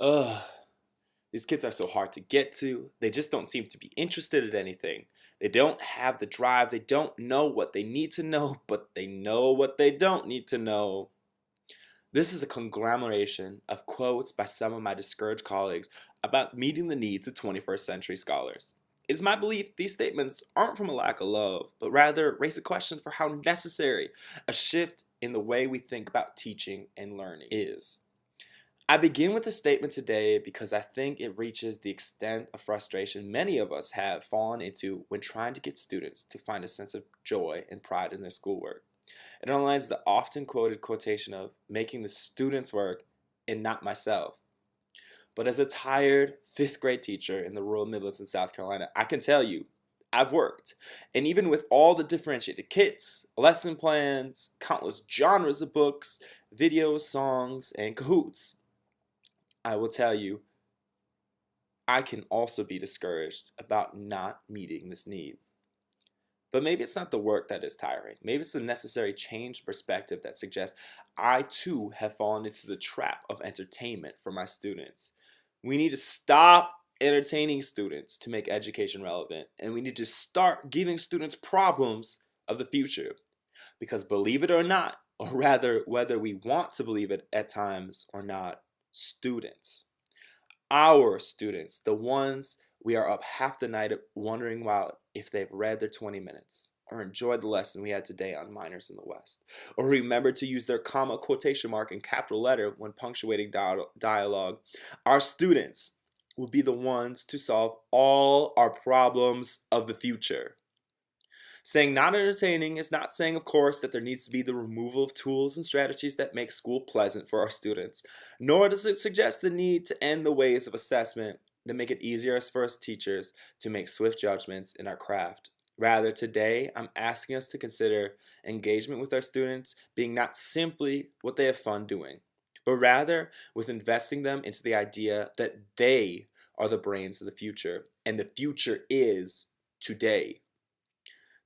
Ugh, these kids are so hard to get to. They just don't seem to be interested in anything. They don't have the drive. They don't know what they need to know, but they know what they don't need to know. This is a conglomeration of quotes by some of my discouraged colleagues about meeting the needs of 21st century scholars. It is my belief these statements aren't from a lack of love, but rather raise a question for how necessary a shift in the way we think about teaching and learning is. I begin with a statement today because I think it reaches the extent of frustration many of us have fallen into when trying to get students to find a sense of joy and pride in their schoolwork. It underlines the often quoted quotation of making the students work and not myself. But as a tired fifth grade teacher in the rural Midlands in South Carolina, I can tell you, I've worked. And even with all the differentiated kits, lesson plans, countless genres of books, videos, songs, and Kahoots, I will tell you, I can also be discouraged about not meeting this need. But maybe it's not the work that is tiring. Maybe it's the necessary change perspective that suggests I too have fallen into the trap of entertainment for my students. We need to stop entertaining students to make education relevant, and we need to start giving students problems of the future. Because believe it or not, or rather whether we want to believe it at times or not, students, our students, the ones we are up half the night wondering if they've read their 20 minutes, or enjoyed the lesson we had today on minors in the West, or remembered to use their comma, quotation mark, and capital letter when punctuating dialogue. Our students will be the ones to solve all our problems of the future. Saying not entertaining is not saying, of course, that there needs to be the removal of tools and strategies that make school pleasant for our students, nor does it suggest the need to end the ways of assessment that make it easier for us teachers to make swift judgments in our craft. Rather, today, I'm asking us to consider engagement with our students being not simply what they have fun doing, but rather with investing them into the idea that they are the brains of the future, and the future is today.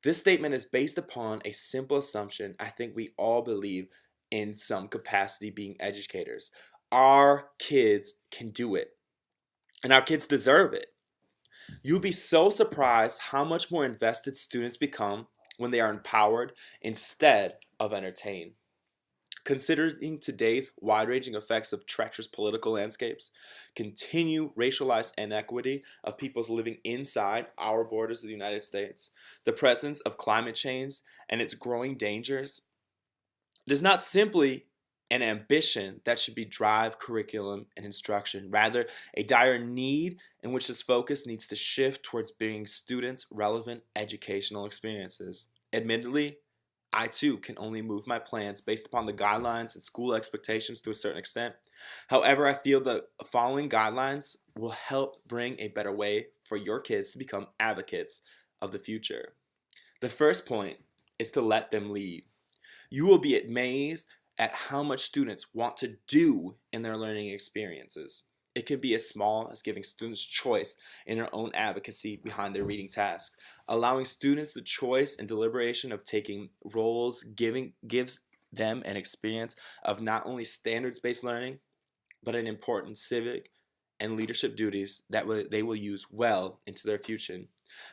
This statement is based upon a simple assumption I think we all believe in some capacity being educators. Our kids can do it, and our kids deserve it. You'll be so surprised how much more invested students become when they are empowered instead of entertained. Considering today's wide-ranging effects of treacherous political landscapes, continued racialized inequity of peoples living inside our borders of the United States, the presence of climate change and its growing dangers, it is not simply an ambition that should be drive curriculum and instruction, rather a dire need in which this focus needs to shift towards bringing students relevant educational experiences. Admittedly, I too can only move my plans based upon the guidelines and school expectations to a certain extent. However, I feel the following guidelines will help bring a better way for your kids to become advocates of the future. The first point is to let them lead. You will be amazed at how much students want to do in their learning experiences. It can be as small as giving students choice in their own advocacy behind their reading tasks. Allowing students the choice and deliberation of taking roles gives them an experience of not only standards-based learning, but an important civic and leadership duties that they will use well into their future.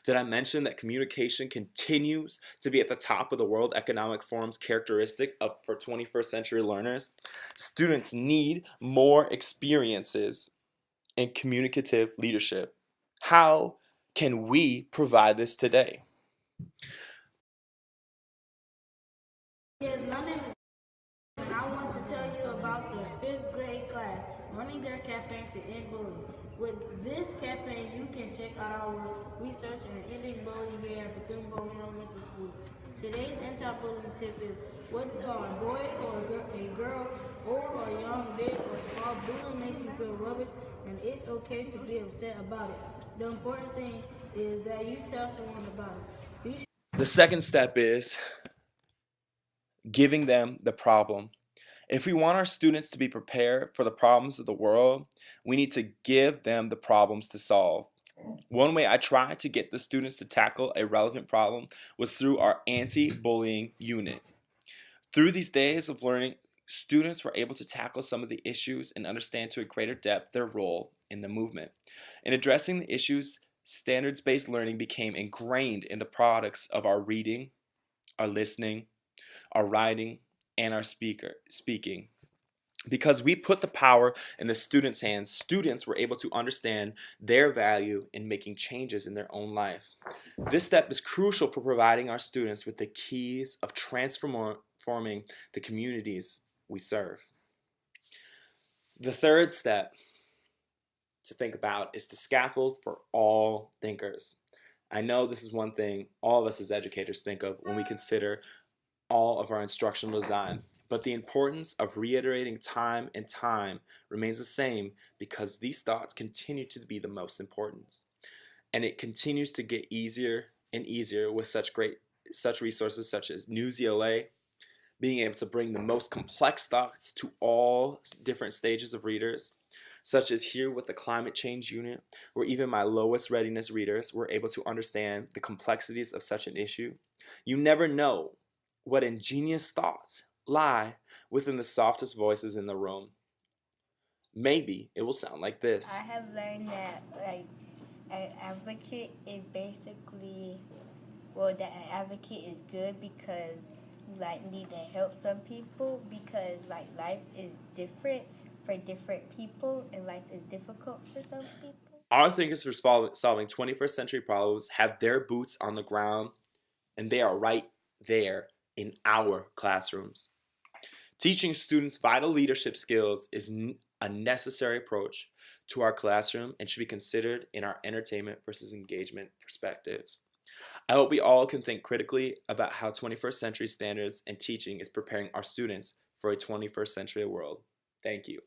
Did I mention that communication continues to be at the top of the World Economic Forum's characteristic for 21st century learners? Students need more experiences in communicative leadership. How can we provide this today? Yes, my name is and I want to tell you about the fifth grade class running their campaign to end bullying. With this campaign, you can check out our research on ending bullying here at Bethune-Bowman Elementary School. Today's anti-bullying tip is whether you are a boy or a girl, old or young, big or small, bullying makes you feel rubbish, and it's okay to be upset about it. The important thing is that you tell someone about it. The second step is giving them the problem. If we want our students to be prepared for the problems of the world, we need to give them the problems to solve. One way I tried to get the students to tackle a relevant problem was through our anti-bullying unit. Through these days of learning, Students were able to tackle some of the issues and understand to a greater depth their role in the movement. In addressing the issues, standards-based learning became ingrained in the products of our reading, our listening, our writing, and our speaking. Because we put the power in the students' hands, students were able to understand their value in making changes in their own life. This step is crucial for providing our students with the keys of transforming the communities we serve. The third step to think about is the scaffold for all thinkers. I know this is one thing all of us as educators think of when we consider all of our instructional design, but the importance of reiterating time and time remains the same because these thoughts continue to be the most important. And it continues to get easier and easier with such resources such as Newsela, being able to bring the most complex thoughts to all different stages of readers, such as here with the climate change unit, where even my lowest readiness readers were able to understand the complexities of such an issue. You never know what ingenious thoughts lie within the softest voices in the room. Maybe it will sound like this. I have learned that an advocate is basically, that an advocate is good because you need to help some people because life is different for different people and life is difficult for some people. Our thinkers for solving 21st century problems have their boots on the ground, and they are right there in our classrooms. Teaching students vital leadership skills is a necessary approach to our classroom and should be considered in our entertainment versus engagement perspectives. I hope we all can think critically about how 21st century standards and teaching is preparing our students for a 21st century world. Thank you.